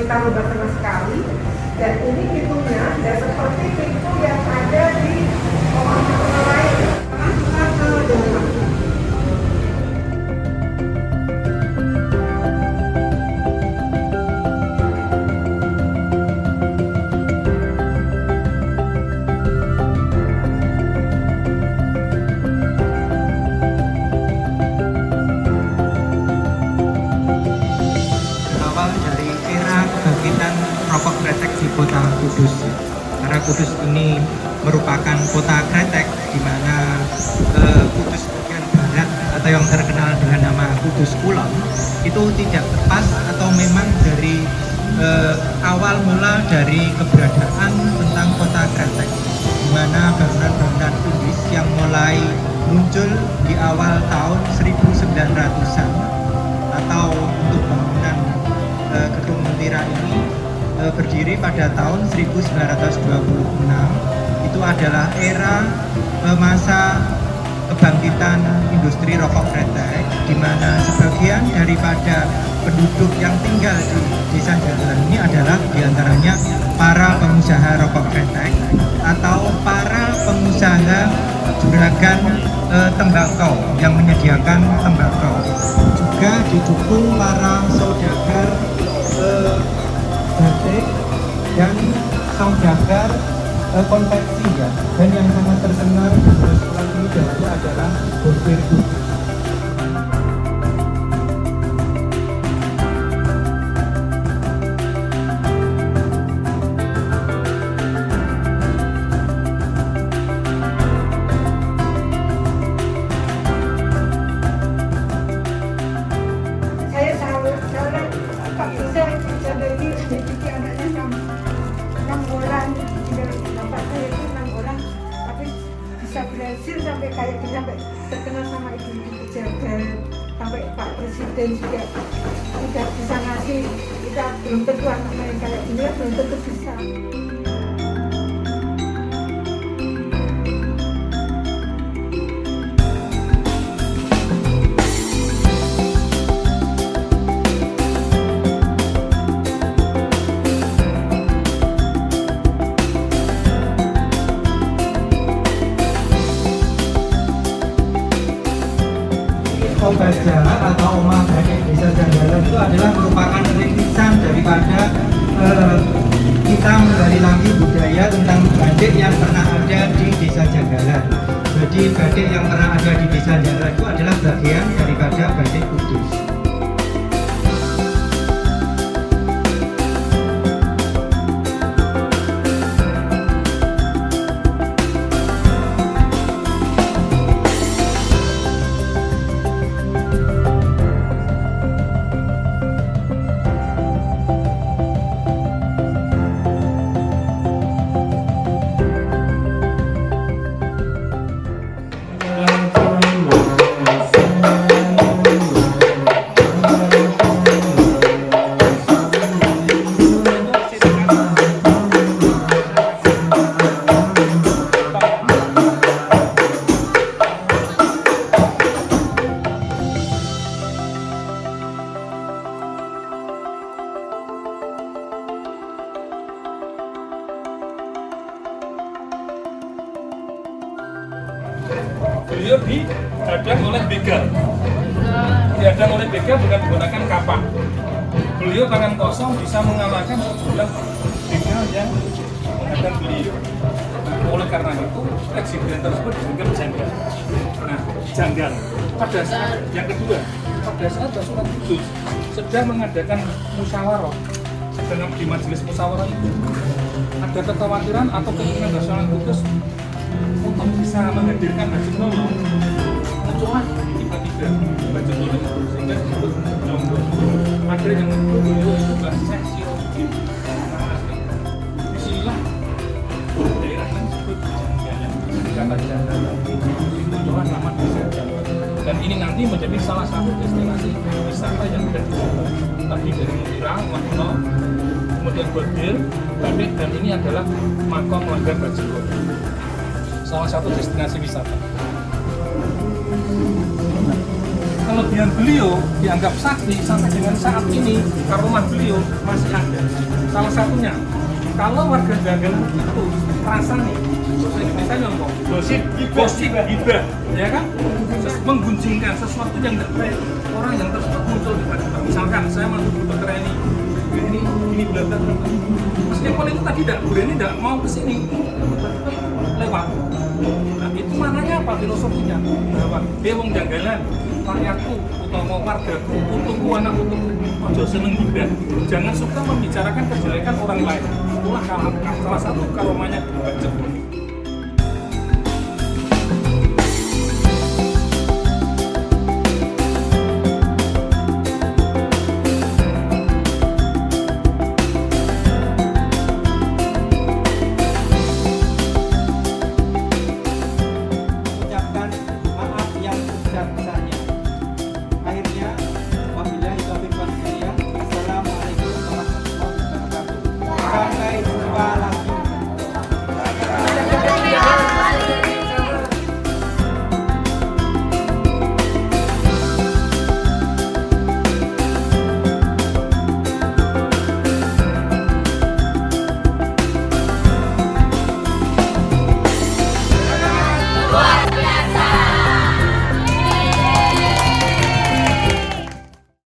kita rubah sama sekali. Dan ini pintunya dan seperti pintu yang ada di rumah lain. Kita ke dalam. Kebangkitan rokok kretek di kota Kudus. Karena Kudus ini merupakan kota kretek di mana Kudus bagian barat atau yang terkenal dengan nama Kudus Kulon itu tidak lepas atau memang dari awal mula dari keberadaan tentang kota kretek, di mana bangunan-bangunan Kudus yang mulai muncul di awal tahun 1900-an atau untuk bangunan Gedung Mentira ini berdiri pada tahun 1926. Itu adalah era masa kebangkitan industri rokok kretek, di mana sebagian daripada penduduk yang tinggal di Desa Jagalan ini adalah diantaranya para pengusaha rokok kretek atau para pengusaha juragan tembakau yang menyediakan tembakau. Juga didukung para saudagar batik dan saudagar konveksi ya. Dan yang sangat terkenal di sekolah ini dahulu adalah Bordir Kudus. Berhasil sampai kayak gini, sampai terkenal sama ibu-ibu pejabat, sampai Pak Presiden juga tidak bisa ngasih, kita belum tentu anak yang kayak gini belum tentu bisa. Obat jalan atau omah badik Desa Jagalan itu adalah merupakan rintisan daripada kita menggali lagi budaya tentang badik yang pernah ada di Desa Jagalan. Jadi badik yang pernah ada di Desa Jagalan itu adalah bagian daripada badik Kudus. Beliau dihadang oleh begal. Dihadang oleh begal dengan menggunakan kapak. Beliau tangan kosong bisa mengalahkan sejumlah begal yang menghadang beliau. Nah, oleh karena itu, eksiden tersebut dianggap janggal. Nah, janggal. Pada saat yang kedua, pada saat Sunan Kudus sedang mengadakan musyawarah dengan di majelis musyawarah itu ada kekhawatiran atau keinginan Sunan Kudus untuk bisa menghadirkan Haji Nolong, muncullah tiba-tiba Haji Nolong itu sehingga disebut Jonggol. Ada yang menyebut beliau itu bahasa Sirojin. Disinilah daerah yang disebut Janggalan, Janggalan muncullah nama desa Janggalan. Dan ini nanti menjadi salah satu destinasi wisata yang ada di Jawa. Tadi dari Irang, Mahno, kemudian Bordir, Badik, dan ini adalah makam Langgar Haji Nolong. Salah satu destinasi wisata. kelebihan beliau dianggap sakti sampai dengan saat ini karomah beliau masih ada. Salah satunya, kalau warga Jagalan itu rasanya bahasa Indonesia ngomong gosip gibah, ya kan, menggunjingkan sesuatu yang tidak baik, orang yang tersebut muncul di depan. Misalkan saya masuk ke dokter ini belakang, meskipun itu tadi ini tidak mau ke sini, lewat. Nah, itu maknanya apa filosofinya? Bahwa dia wong Jagalan, rakyatku, utama wargaku, utuhku, anak utuhku, ojo seneng gibah. Jangan suka membicarakan kejelekan orang lain. Itulah salah satu karomanya Mbak Jepun.